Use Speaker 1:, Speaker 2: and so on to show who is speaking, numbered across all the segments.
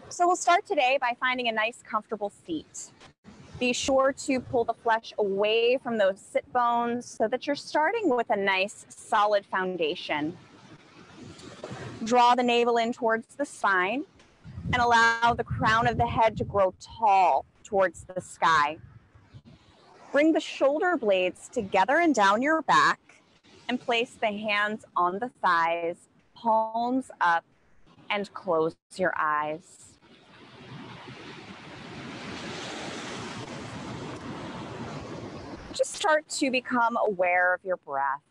Speaker 1: So we'll start today by finding a nice comfortable seat. Be sure to pull the flesh away from those sit bones so that you're starting with a nice solid foundation. Draw the navel in towards the spine and allow the crown of the head to grow tall towards the sky. Bring the shoulder blades together and down your back and place the hands on the thighs, palms up, and close your eyes. Just start to become aware of your breath.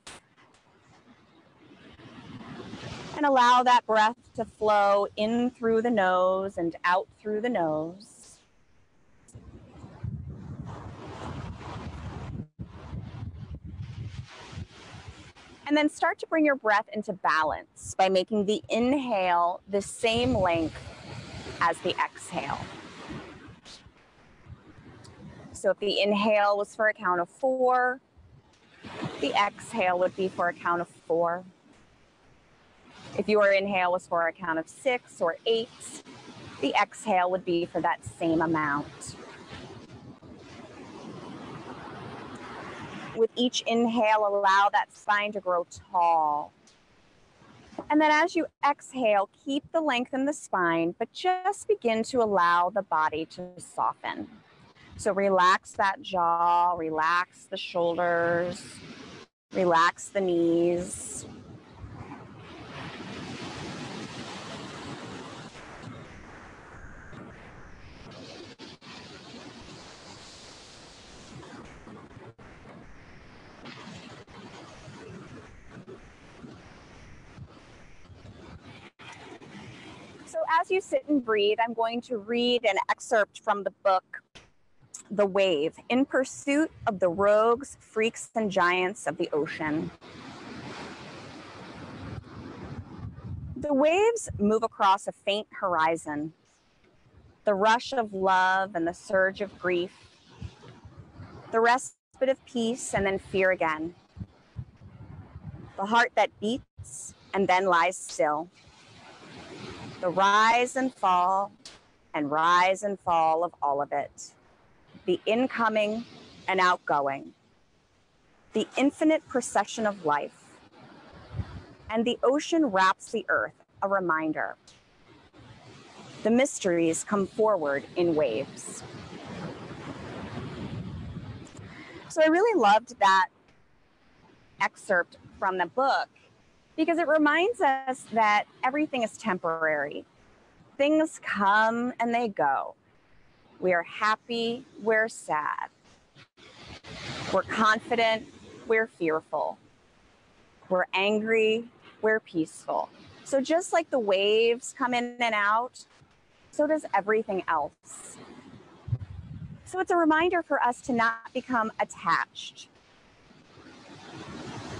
Speaker 1: And allow that breath to flow in through the nose and out through the nose. And then start to bring your breath into balance by making the inhale the same length as the exhale. So if the inhale was for a count of 4, the exhale would be for a count of 4. If your inhale was for a count of 6 or 8, the exhale would be for that same amount. With each inhale, allow that spine to grow tall. And then as you exhale, keep the length in the spine, but just begin to allow the body to soften. So relax that jaw, relax the shoulders, relax the knees. So as you sit and breathe, I'm going to read an excerpt from the book, The Wave, In Pursuit of the Rogues, Freaks, and Giants of the Ocean. The waves move across a faint horizon, the rush of love and the surge of grief, the respite of peace and then fear again, the heart that beats and then lies still, the rise and fall of all of it, the incoming and outgoing, the infinite procession of life. And the ocean wraps the earth, a reminder. The mysteries come forward in waves. So I really loved that excerpt from the book because it reminds us that everything is temporary. Things come and they go. We are happy, we're sad. We're confident, we're fearful. We're angry, we're peaceful. So just like the waves come in and out, so does everything else. So it's a reminder for us to not become attached.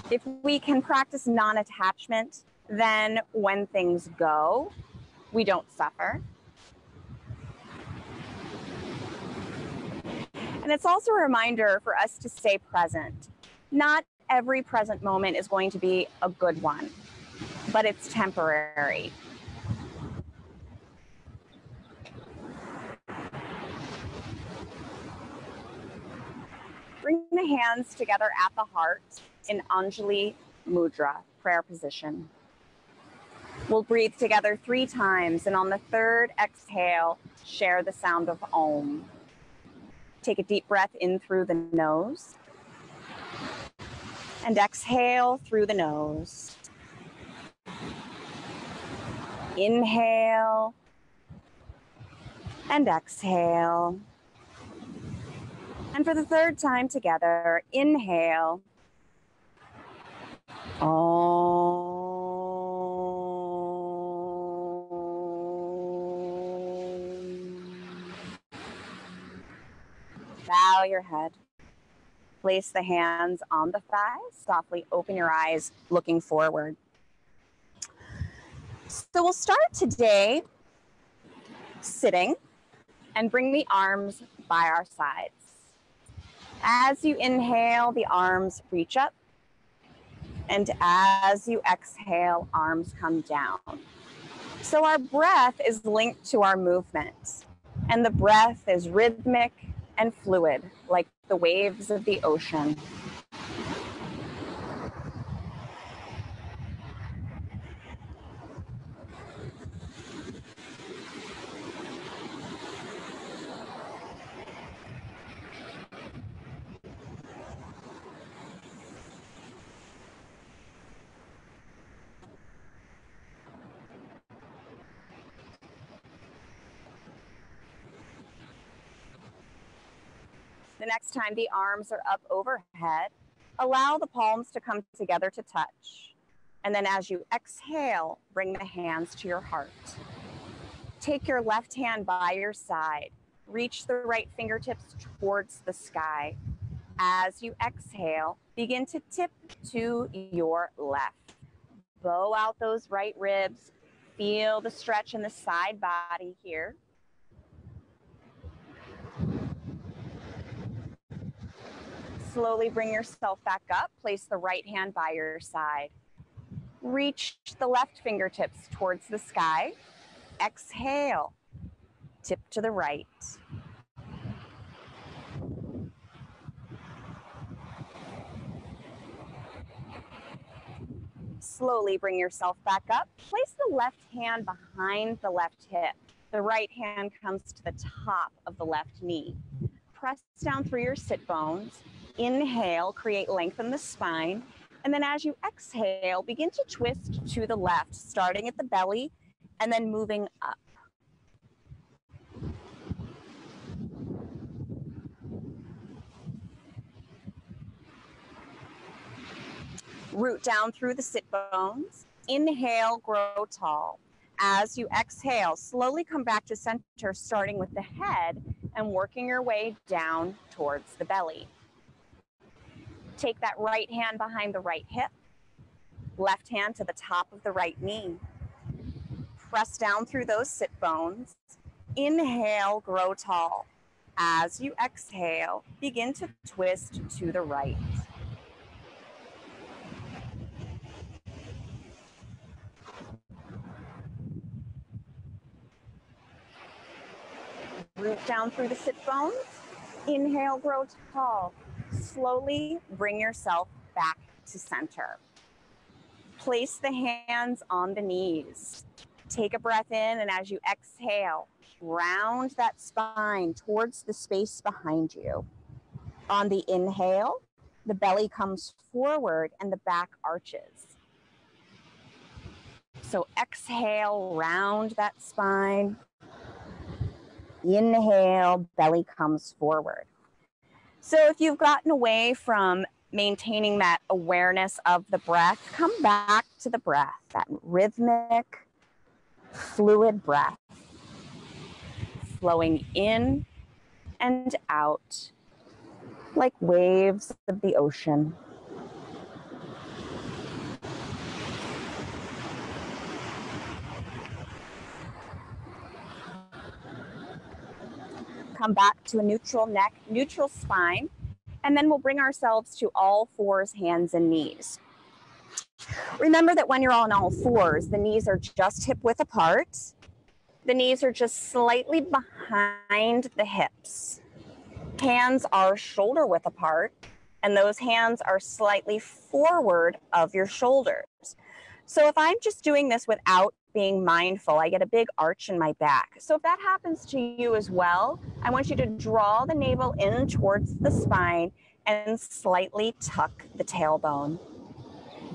Speaker 1: If we can practice non-attachment, then when things go, we don't suffer. And it's also a reminder for us to stay present. Not every present moment is going to be a good one, but it's temporary. Bring the hands together at the heart in Anjali Mudra, prayer position. We'll breathe together 3 times, and on the 3rd exhale, share the sound of Om. Take a deep breath in through the nose. And exhale through the nose. Inhale and exhale. And for the 3rd time together, inhale. Om. Bow your head. Place the hands on the thighs. Softly open your eyes, looking forward. So we'll start today sitting and bring the arms by our sides. As you inhale, the arms reach up. And as you exhale, arms come down. So our breath is linked to our movement, and the breath is rhythmic and fluid, like the waves of the ocean. The next time the arms are up overhead, allow the palms to come together to touch. And then as you exhale, bring the hands to your heart. Take your left hand by your side. Reach the right fingertips towards the sky. As you exhale, begin to tip to your left. Bow out those right ribs. Feel the stretch in the side body here. Slowly bring yourself back up. Place the right hand by your side. Reach the left fingertips towards the sky. Exhale. Tip to the right. Slowly bring yourself back up. Place the left hand behind the left hip. The right hand comes to the top of the left knee. Press down through your sit bones. Inhale, create length in the spine. And then as you exhale, begin to twist to the left, starting at the belly and then moving up. Root down through the sit bones. Inhale, grow tall. As you exhale, slowly come back to center, starting with the head and working your way down towards the belly. Take that right hand behind the right hip, left hand to the top of the right knee. Press down through those sit bones. Inhale, grow tall. As you exhale, begin to twist to the right. Root down through the sit bones. Inhale, grow tall. Slowly bring yourself back to center. Place the hands on the knees. Take a breath in, and as you exhale, round that spine towards the space behind you. On the inhale, the belly comes forward and the back arches. So exhale, round that spine. Inhale, belly comes forward. So if you've gotten away from maintaining that awareness of the breath, come back to the breath, that rhythmic, fluid breath, flowing in and out like waves of the ocean. Come back to a neutral neck, neutral spine, and then we'll bring ourselves to all fours, hands and knees. Remember that when you're on all fours, the knees are just hip width apart. The knees are just slightly behind the hips. Hands are shoulder width apart, and those hands are slightly forward of your shoulders. So if I'm just doing this without being mindful, I get a big arch in my back. So if that happens to you as well, I want you to draw the navel in towards the spine and slightly tuck the tailbone.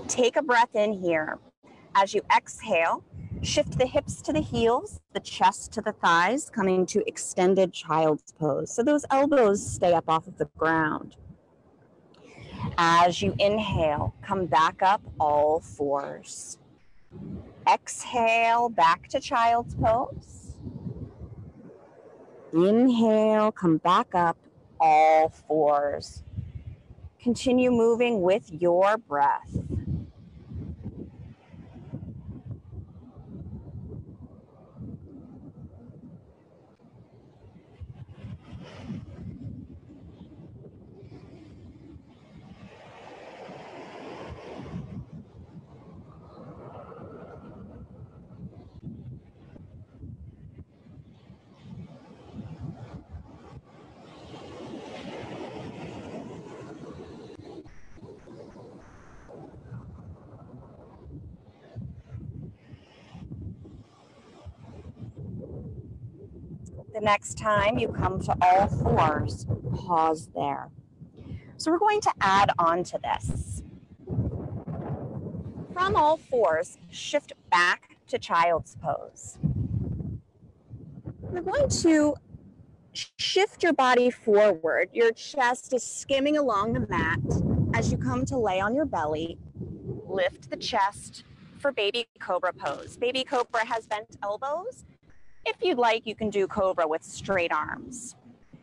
Speaker 1: Take a breath in here. As you exhale, shift the hips to the heels, the chest to the thighs, coming to extended child's pose. So those elbows stay up off of the ground. As you inhale, come back up all fours. Exhale, back to child's pose. Inhale, come back up all fours. Continue moving with your breath. The next time you come to all fours, pause there. So we're going to add on to this. From all fours, shift back to child's pose. We're going to shift your body forward. Your chest is skimming along the mat. As you come to lay on your belly, lift the chest for baby cobra pose. Baby cobra has bent elbows. If you'd like, you can do cobra with straight arms.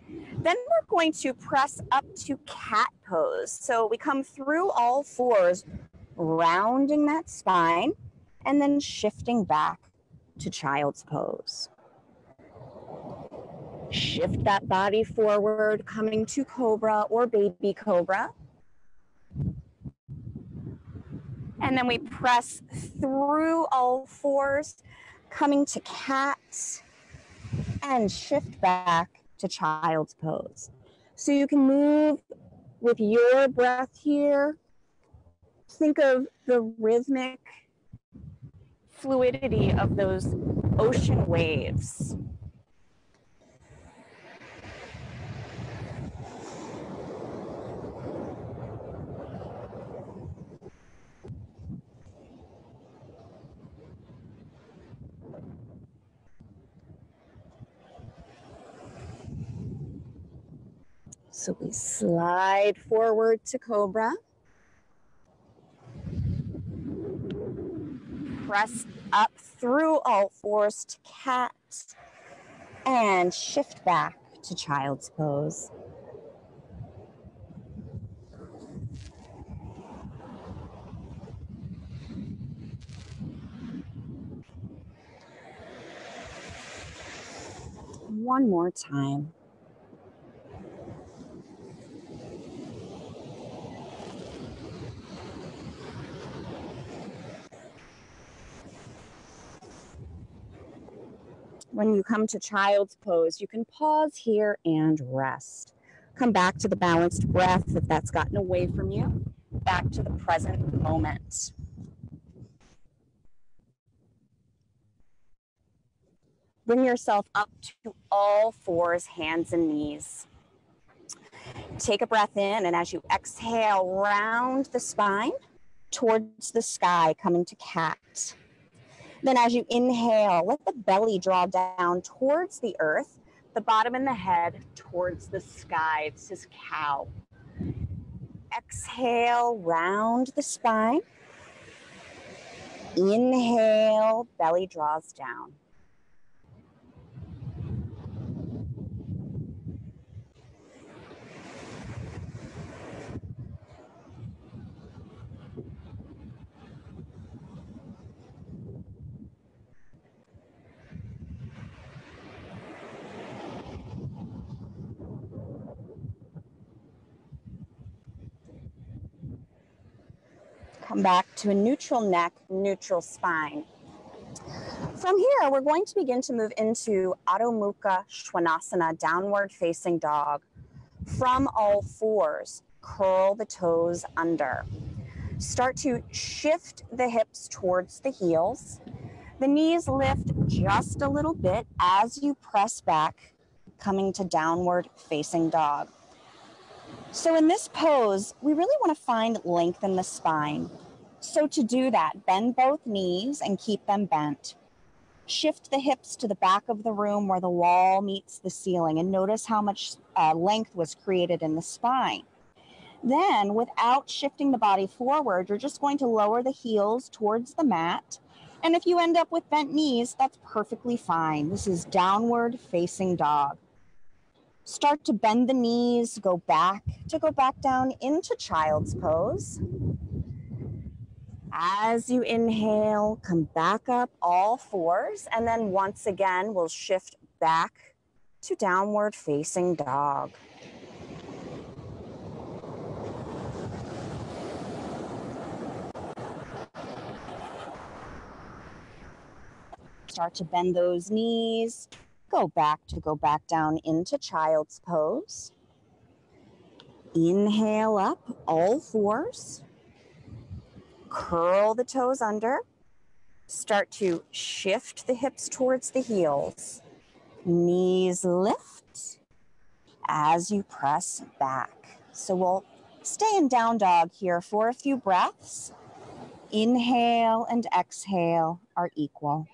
Speaker 1: Then we're going to press up to cat pose. So we come through all fours, rounding that spine, and then shifting back to child's pose. Shift that body forward, coming to cobra or baby cobra. And then we press through all fours, coming to cat, and shift back to child's pose. So you can move with your breath here. Think of the rhythmic fluidity of those ocean waves. So we slide forward to cobra. Press up through all fours to cat and shift back to child's pose. One more time. When you come to child's pose, you can pause here and rest. Come back to the balanced breath if that's gotten away from you. Back to the present moment. Bring yourself up to all fours, hands and knees. Take a breath in, and as you exhale, round the spine towards the sky, coming to cat. Then as you inhale, let the belly draw down towards the earth, the bottom and the head towards the sky. This is cow. Exhale, round the spine. Inhale, belly draws down. Come back to a neutral neck, neutral spine. From here, we're going to begin to move into Adho Mukha Svanasana, downward facing dog. From all fours, curl the toes under. Start to shift the hips towards the heels. The knees lift just a little bit as you press back, coming to downward facing dog. So in this pose, we really want to find length in the spine. So to do that, bend both knees and keep them bent. Shift the hips to the back of the room where the wall meets the ceiling, and notice how much length was created in the spine. Then, without shifting the body forward, you're just going to lower the heels towards the mat. And if you end up with bent knees, that's perfectly fine. This is downward facing dog. Start to bend the knees, go back down into child's pose. As you inhale, come back up all fours, and then once again, we'll shift back to downward facing dog. Start to bend those knees, go back down into child's pose. Inhale up, all fours. Curl the toes under. Start to shift the hips towards the heels. Knees lift as you press back. So we'll stay in down dog here for a few breaths. Inhale and exhale are equal.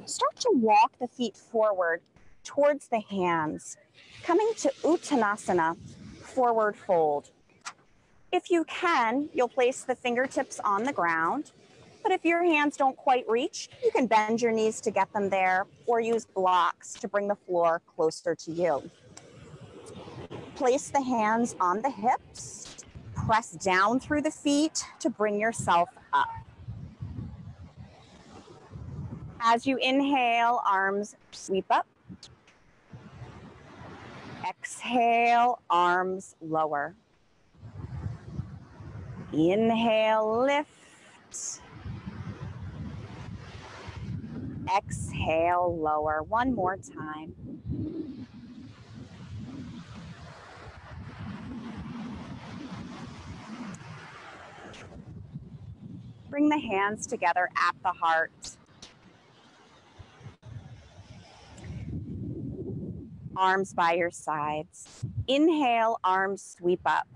Speaker 1: Start to walk the feet forward towards the hands, coming to Uttanasana, forward fold. If you can, you'll place the fingertips on the ground, but if your hands don't quite reach, you can bend your knees to get them there or use blocks to bring the floor closer to you. Place the hands on the hips, press down through the feet to bring yourself up. As you inhale, arms sweep up. Exhale, arms lower. Inhale, lift. Exhale, lower. One more time. Bring the hands together at the heart. Arms by your sides. Inhale, arms sweep up.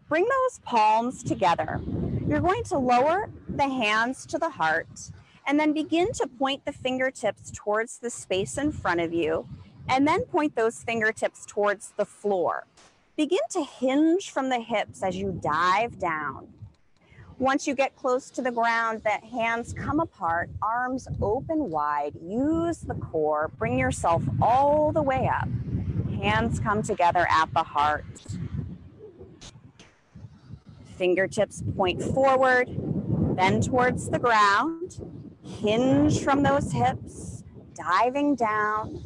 Speaker 1: Bring those palms together. You're going to lower the hands to the heart and then begin to point the fingertips towards the space in front of you and then point those fingertips towards the floor. Begin to hinge from the hips as you dive down. Once you get close to the ground, the hands come apart, arms open wide. Use the core. Bring yourself all the way up. Hands come together at the heart. Fingertips point forward, bend towards the ground. Hinge from those hips, diving down.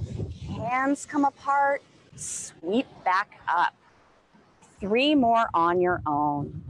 Speaker 1: Hands come apart, sweep back up. 3 more on your own.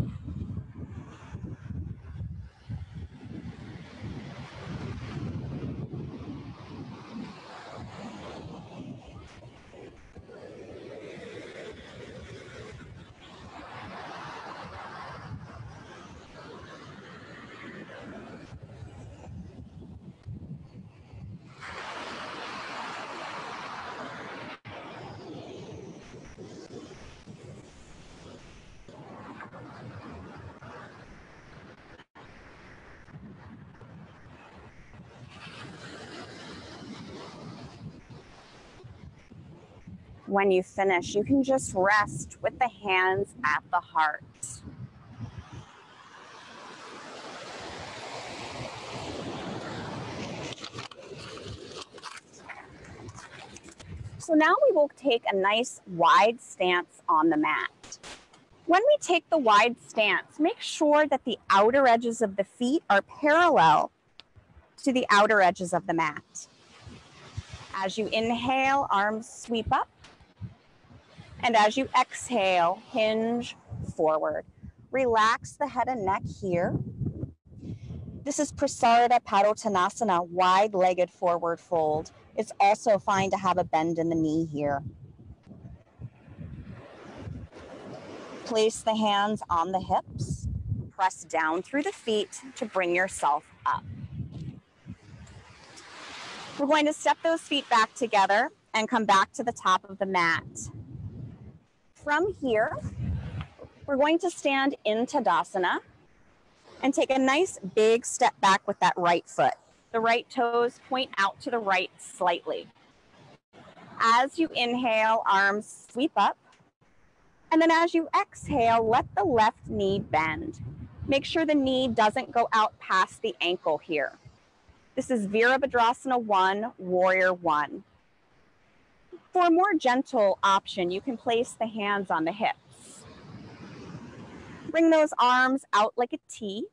Speaker 1: When you finish, you can just rest with the hands at the heart. So now we will take a nice wide stance on the mat. When we take the wide stance, make sure that the outer edges of the feet are parallel to the outer edges of the mat. As you inhale, arms sweep up. And as you exhale, hinge forward. Relax the head and neck here. This is Prasarita Padottanasana, wide-legged forward fold. It's also fine to have a bend in the knee here. Place the hands on the hips. Press down through the feet to bring yourself up. We're going to step those feet back together and come back to the top of the mat. From here, we're going to stand in Tadasana and take a nice big step back with that right foot. The right toes point out to the right slightly. As you inhale, arms sweep up. And then as you exhale, let the left knee bend. Make sure the knee doesn't go out past the ankle here. This is Virabhadrasana 1, Warrior 1. For a more gentle option, you can place the hands on the hips. Bring those arms out like a T.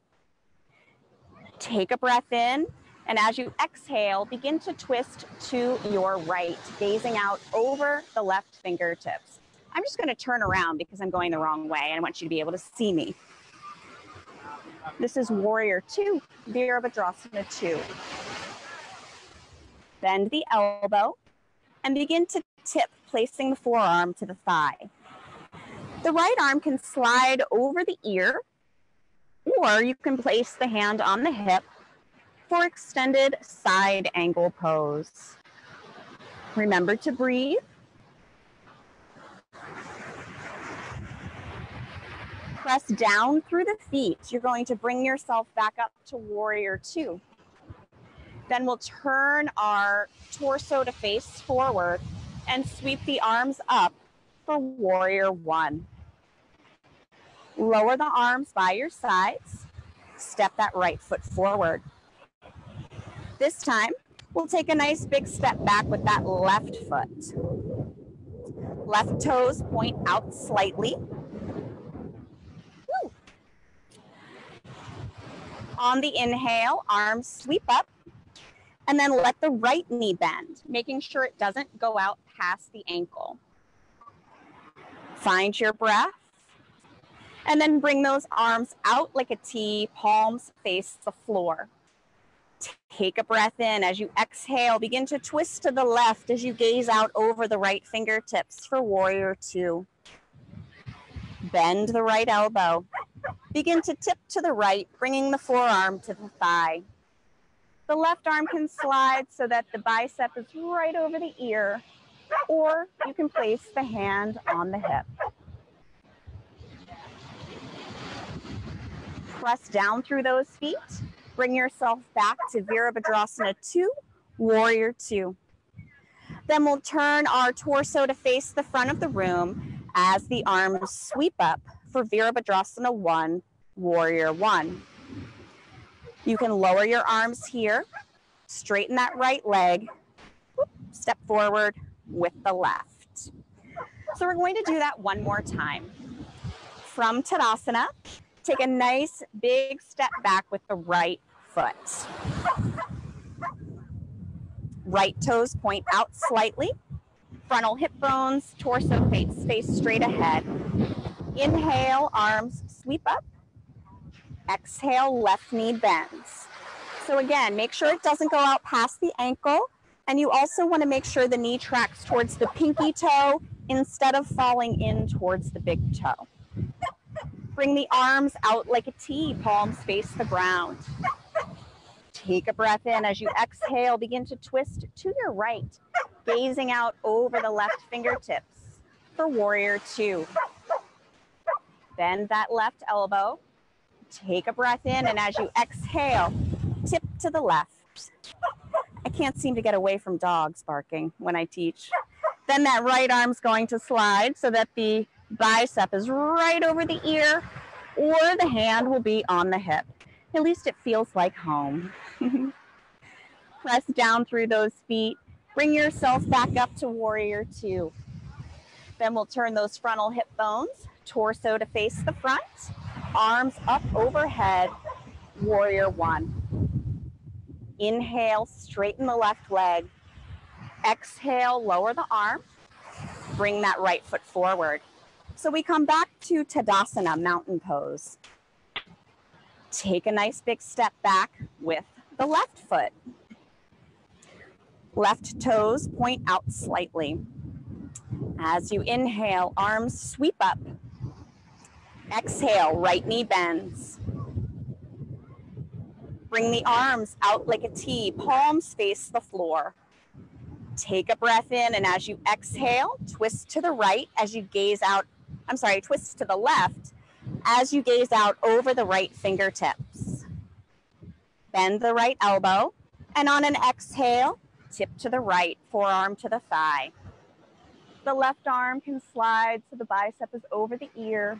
Speaker 1: Take a breath in, and as you exhale, begin to twist to your right, gazing out over the left fingertips. I'm just going to turn around because I'm going the wrong way, and I want you to be able to see me. This is Warrior 2, Virabhadrasana 2. Bend the elbow and begin to tip, placing the forearm to the thigh. The right arm can slide over the ear, or you can place the hand on the hip for extended side angle pose. Remember to breathe. Press down through the feet. You're going to bring yourself back up to warrior two. Then we'll turn our torso to face forward and sweep the arms up for warrior one. Lower the arms by your sides. Step that right foot forward. This time, we'll take a nice big step back with that left foot. Left toes point out slightly. Woo. On the inhale, arms sweep up, and then let the right knee bend, making sure it doesn't go out past the ankle. Find your breath, and then bring those arms out like a T, palms face the floor. Take a breath in. As you exhale, begin to twist to the left as you gaze out over the right fingertips for warrior two. Bend the right elbow. Begin to tip to the right, bringing the forearm to the thigh. The left arm can slide so that the bicep is right over the ear, or you can place the hand on the hip. Press down through those feet. Bring yourself back to Virabhadrasana 2, warrior two. Then we'll turn our torso to face the front of the room as the arms sweep up for Virabhadrasana 1, warrior one. You can lower your arms here, straighten that right leg, step forward with the left. So we're going to do that one more time. From Tadasana, take a nice big step back with the right foot. Right toes point out slightly. Frontal hip bones, torso face straight ahead. Inhale, arms sweep up. Exhale, left knee bends. So again, make sure it doesn't go out past the ankle. And you also want to make sure the knee tracks towards the pinky toe instead of falling in towards the big toe. Bring the arms out like a T, palms face the ground. Take a breath in. As you exhale, begin to twist to your right, gazing out over the left fingertips for warrior two. Bend that left elbow. Take a breath in, and as you exhale, tip to the left. I can't seem to get away from dogs barking when I teach. Then that right arm's going to slide so that the bicep is right over the ear, or the hand will be on the hip. At least it feels like home. Press down through those feet. Bring yourself back up to warrior two. Then we'll turn those frontal hip bones, torso to face the front, arms up overhead, warrior one. Inhale, straighten the left leg. Exhale, lower the arm. Bring that right foot forward. So we come back to Tadasana, mountain pose. Take a nice big step back with the left foot. Left toes point out slightly. As you inhale, arms sweep up. Exhale, right knee bends. Bring the arms out like a T, palms face the floor. Take a breath in, and as you exhale, twist to the right as you gaze out, twist to the left as you gaze out over the right fingertips. Bend the right elbow, and on an exhale, tip to the right, forearm to the thigh. The left arm can slide so the bicep is over the ear,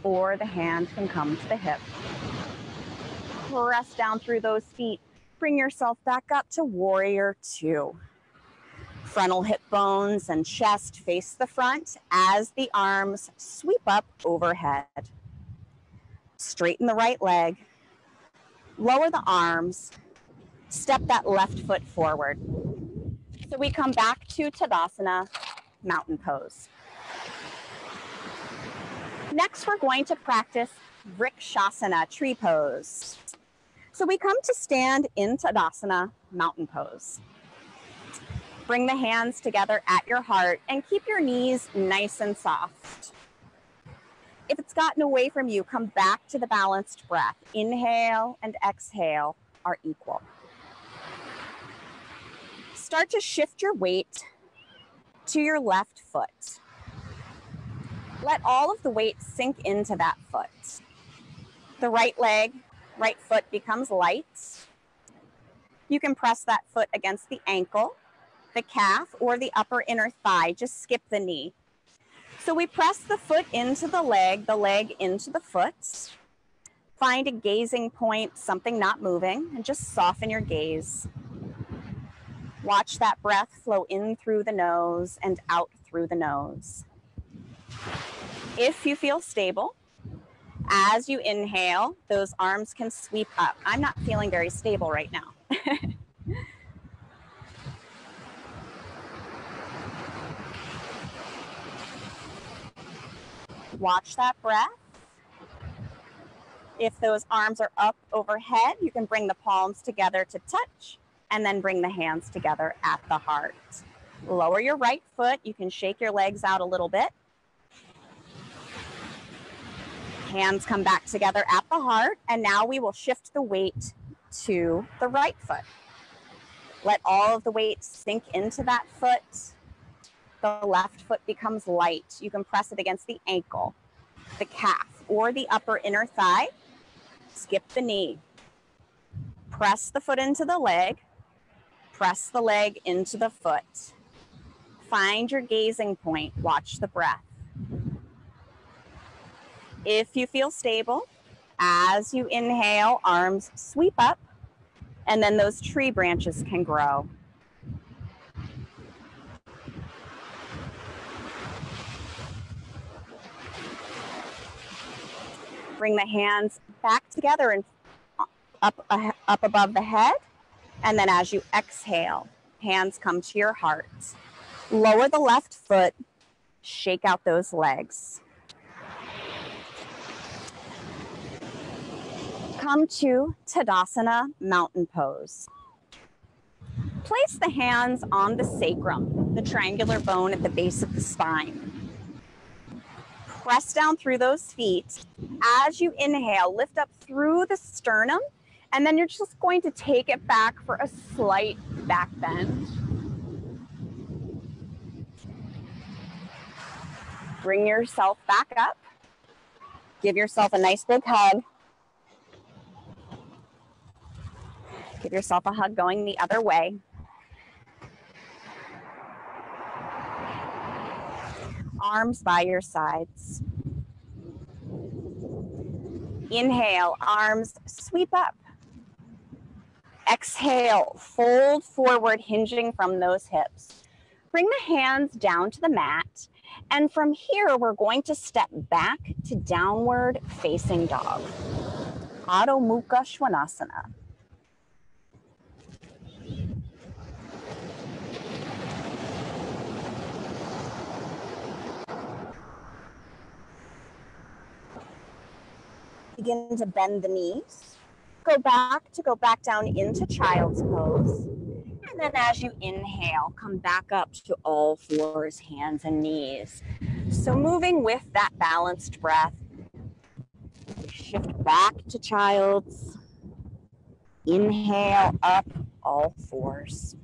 Speaker 1: or the hand can come to the hip. Press down through those feet. Bring yourself back up to warrior two. Frontal hip bones and chest face the front as the arms sweep up overhead. Straighten the right leg. Lower the arms. Step that left foot forward. So we come back to Tadasana, mountain pose. Next, we're going to practice Vrikshasana, tree pose. So we come to stand in Tadasana, mountain pose. Bring the hands together at your heart and keep your knees nice and soft. If it's gotten away from you, come back to the balanced breath. Inhale and exhale are equal. Start to shift your weight to your left foot. Let all of the weight sink into that foot. The right foot becomes light. You can press that foot against the ankle, the calf, or the upper inner thigh. Just skip the knee. So we press the foot into the leg into the foot. Find a gazing point, something not moving, and just soften your gaze. Watch that breath flow in through the nose and out through the nose. If you feel stable, as you inhale, those arms can sweep up. I'm not feeling very stable right now. Watch that breath. If those arms are up overhead, you can bring the palms together to touch and then bring the hands together at the heart. Lower your right foot. You can shake your legs out a little bit. Hands come back together at the heart, and now we will shift the weight to the right foot. Let all of the weight sink into that foot. The left foot becomes light. You can press it against the ankle, the calf, or the upper inner thigh. Skip the knee. Press the foot into the leg. Press the leg into the foot. Find your gazing point. Watch the breath. If you feel stable, as you inhale, arms sweep up, and then those tree branches can grow. Bring the hands back together and up above the head. And then as you exhale, hands come to your heart. Lower the left foot, shake out those legs. Come to Tadasana, mountain pose. Place the hands on the sacrum, the triangular bone at the base of the spine. Press down through those feet. As you inhale, lift up through the sternum, and then you're just going to take it back for a slight back bend. Bring yourself back up. Give yourself a nice big hug. Give yourself a hug going the other way. Arms by your sides. Inhale, arms sweep up. Exhale, fold forward, hinging from those hips. Bring the hands down to the mat. And from here, we're going to step back to downward facing dog. Adho Mukha Svanasana. Begin to bend the knees. Go back down into child's pose. And then as you inhale, come back up to all fours, hands and knees. So moving with that balanced breath, shift back to child's. Inhale up, all fours.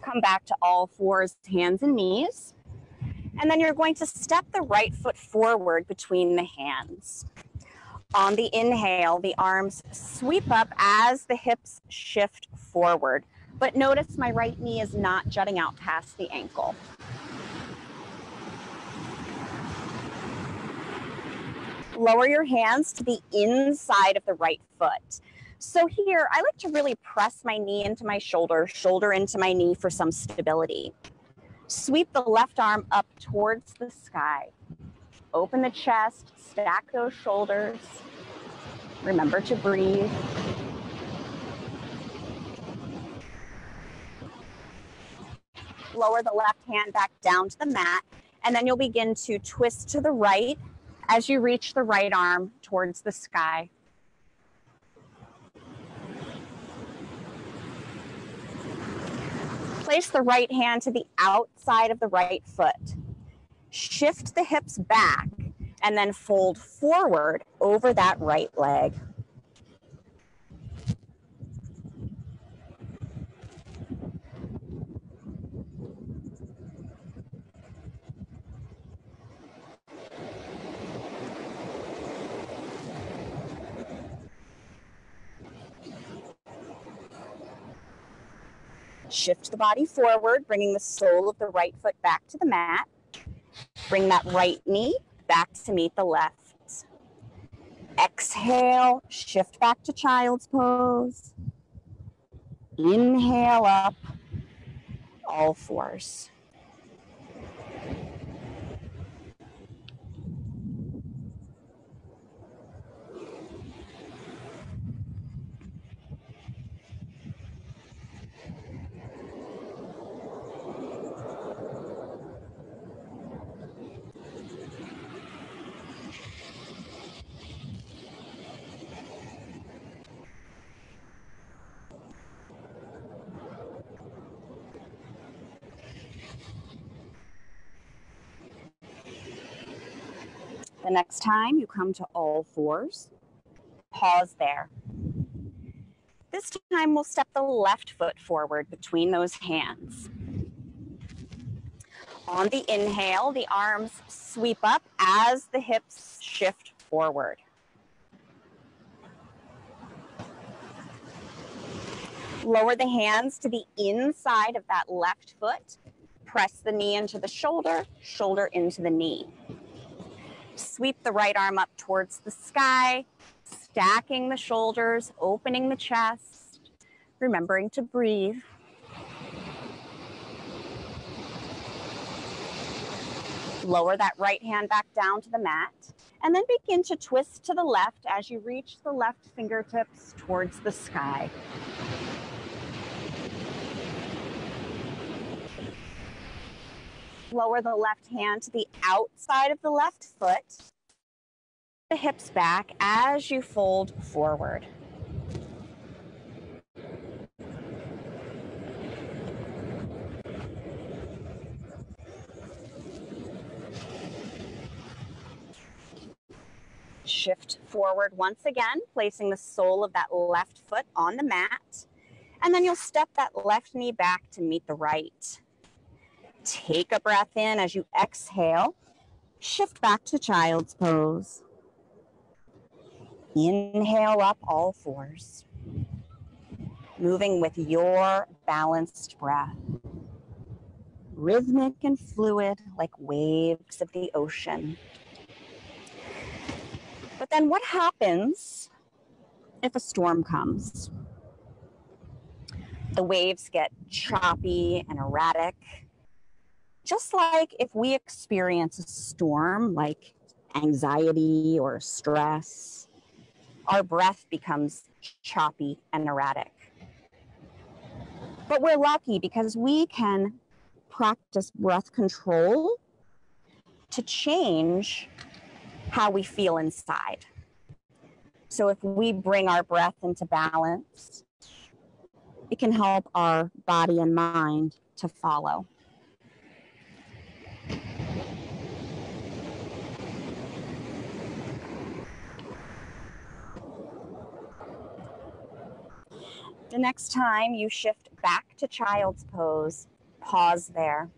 Speaker 1: Come back to all fours, hands and knees. And then you're going to step the right foot forward between the hands. On the inhale, the arms sweep up as the hips shift forward. But notice my right knee is not jutting out past the ankle. Lower your hands to the inside of the right foot. So here, I like to really press my knee into my shoulder, shoulder into my knee for some stability. Sweep the left arm up towards the sky. Open the chest, stack those shoulders. Remember to breathe. Lower the left hand back down to the mat, and then you'll begin to twist to the right as you reach the right arm towards the sky. Place the right hand to the outside of the right foot. Shift the hips back and then fold forward over that right leg. Shift the body forward, bringing the sole of the right foot back to the mat. Bring that right knee back to meet the left. Exhale, shift back to child's pose. Inhale up, all fours. The next time you come to all fours, pause there. This time we'll step the left foot forward between those hands. On the inhale, the arms sweep up as the hips shift forward. Lower the hands to the inside of that left foot. Press the knee into the shoulder, shoulder into the knee. Sweep the right arm up towards the sky, stacking the shoulders, opening the chest, remembering to breathe. Lower that right hand back down to the mat, and then begin to twist to the left as you reach the left fingertips towards the sky. Lower the left hand to the outside of the left foot. The hips back as you fold forward. Shift forward once again, placing the sole of that left foot on the mat. And then you'll step that left knee back to meet the right. Take a breath in as you exhale. Shift back to child's pose. Inhale up, all fours. Moving with your balanced breath. Rhythmic and fluid like waves of the ocean. But then what happens if a storm comes? The waves get choppy and erratic. Just like if we experience a storm, like anxiety or stress, our breath becomes choppy and erratic. But we're lucky because we can practice breath control to change how we feel inside. So if we bring our breath into balance, it can help our body and mind to follow. The next time you shift back to child's pose, pause there.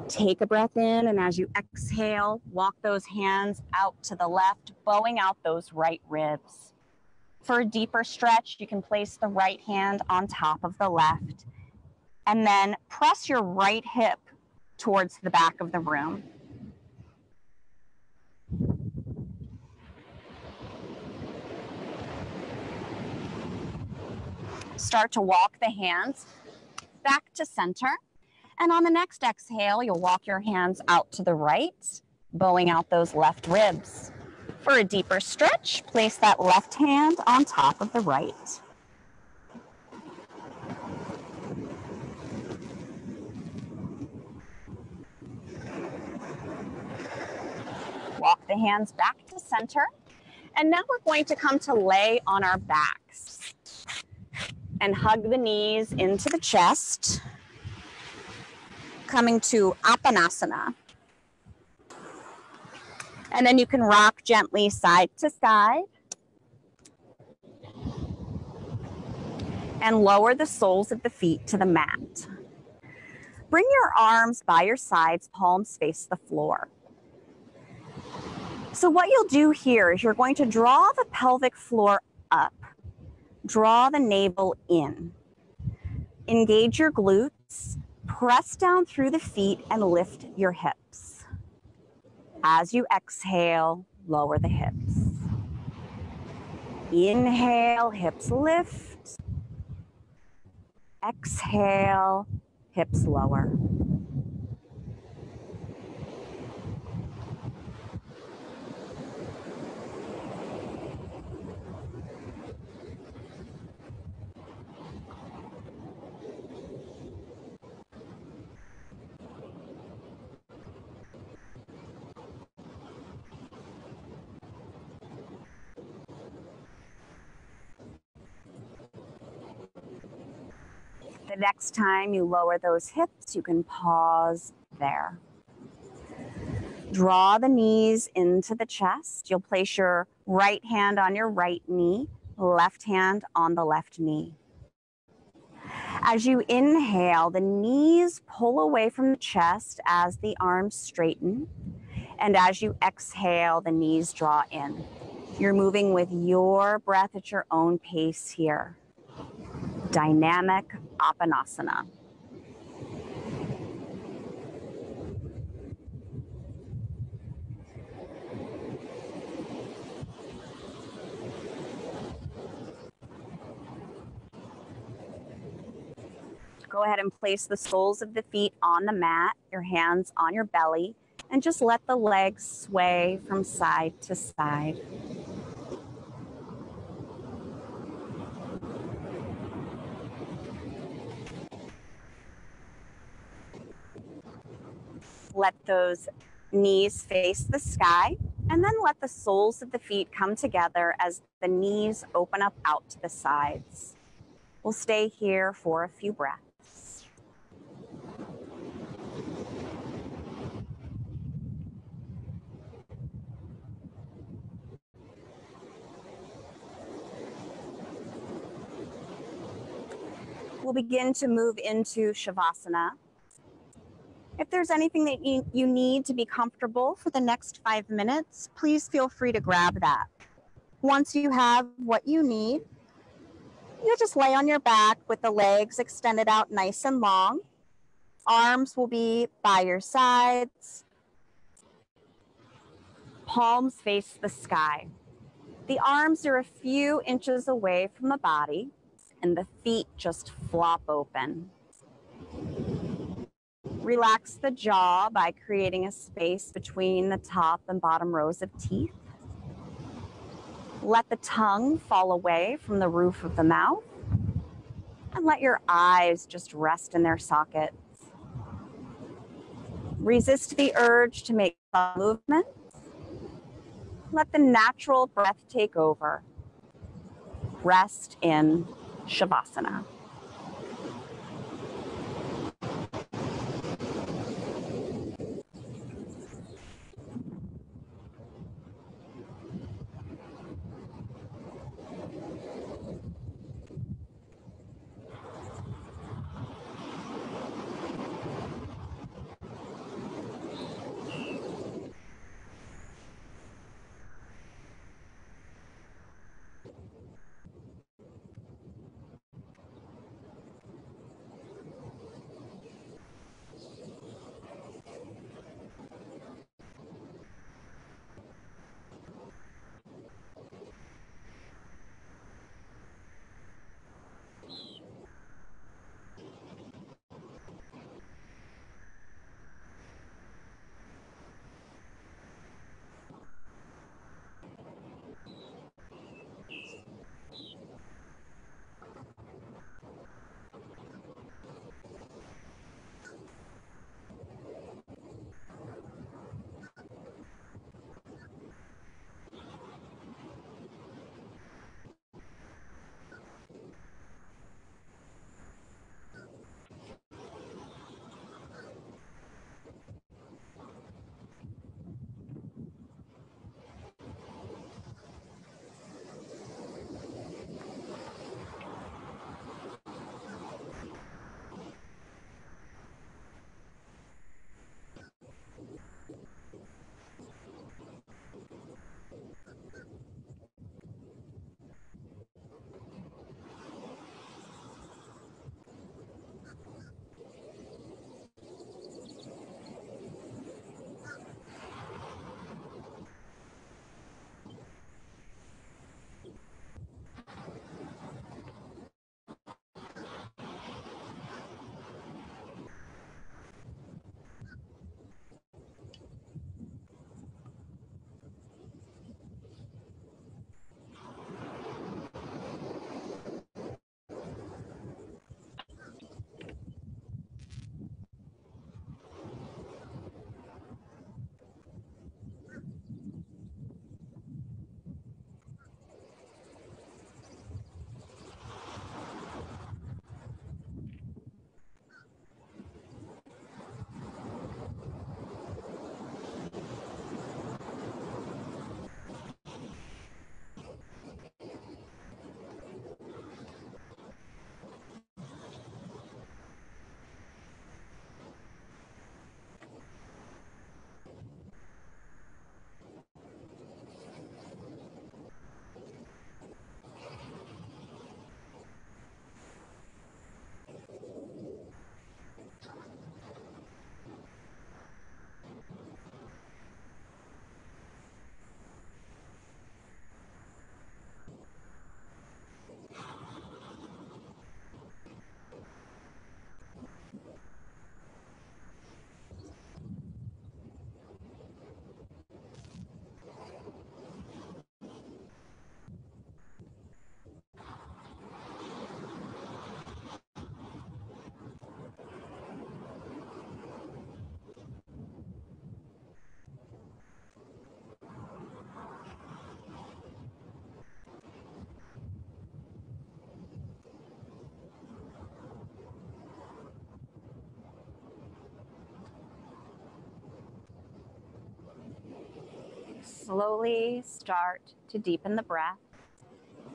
Speaker 1: Take a breath in, and as you exhale, walk those hands out to the left, bowing out those right ribs. For a deeper stretch, you can place the right hand on top of the left, and then press your right hip towards the back of the room. Start to walk the hands back to center, And on the next exhale, you'll walk your hands out to the right, bowing out those left ribs. For a deeper stretch, place that left hand on top of the right. Walk the hands back to center. And now we're going to come to lay on our backs and hug the knees into the chest, coming to Apanasana. And then you can rock gently side to side and lower the soles of the feet to the mat. Bring your arms by your sides, palms face the floor. So what you'll do here is you're going to draw the pelvic floor up, draw the navel in, engage your glutes, press down through the feet and lift your hips. As you exhale, lower the hips. Inhale, hips lift. Exhale, hips lower. The next time you lower those hips, you can pause there. Draw the knees into the chest. You'll place your right hand on your right knee, left hand on the left knee. As you inhale, the knees pull away from the chest as the arms straighten. And as you exhale, the knees draw in. You're moving with your breath at your own pace here. Dynamic Apanasana. Go ahead and place the soles of the feet on the mat, your hands on your belly, and just let the legs sway from side to side. Let those knees face the sky, and then let the soles of the feet come together as the knees open up out to the sides. We'll stay here for a few breaths. We'll begin to move into Shavasana. If there's anything that you need to be comfortable for the next 5 minutes, please feel free to grab that. Once you have what you need, you just lay on your back with the legs extended out nice and long. Arms will be by your sides. Palms face the sky. The arms are a few inches away from the body, and the feet just flop open. Relax the jaw by creating a space between the top and bottom rows of teeth. Let the tongue fall away from the roof of the mouth, and let your eyes just rest in their sockets. Resist the urge to make movements. Let the natural breath take over. Rest in Shavasana. slowly start to deepen the breath,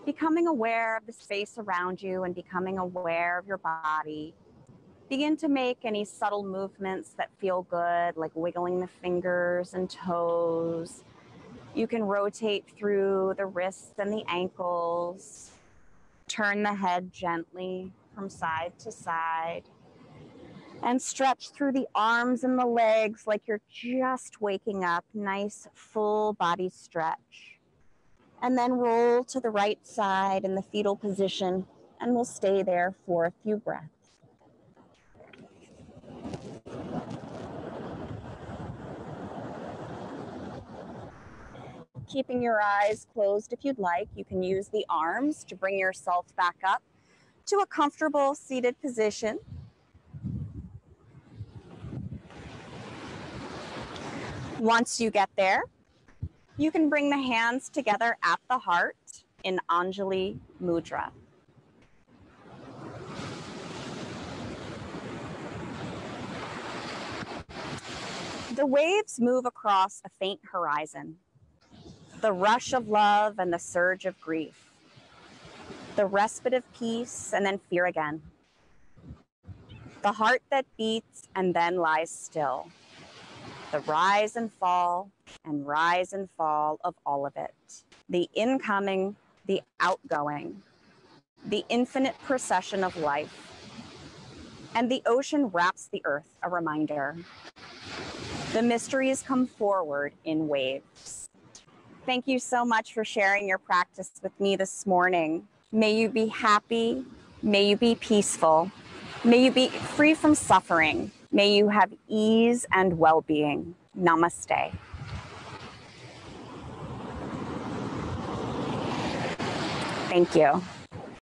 Speaker 1: becoming aware of the space around you and becoming aware of your body. Begin to make any subtle movements that feel good, like wiggling the fingers and toes. You can rotate through the wrists and the ankles. Turn the head gently from side to side. And stretch through the arms and the legs like you're just waking up. Nice full body stretch. And then roll to the right side in the fetal position, and we'll stay there for a few breaths. Keeping your eyes closed if you'd like, you can use the arms to bring yourself back up to a comfortable seated position. Once you get there, you can bring the hands together at the heart in Anjali Mudra. The waves move across a faint horizon, the rush of love and the surge of grief, the respite of peace and then fear again, the heart that beats and then lies still, the rise and fall of all of it, the incoming, the outgoing, the infinite procession of life. And the ocean wraps the earth, a reminder. The mysteries come forward in waves. Thank you so much for sharing your practice with me this morning. May you be happy. May you be peaceful. May you be free from suffering. May you have ease and well-being. Namaste. Thank you.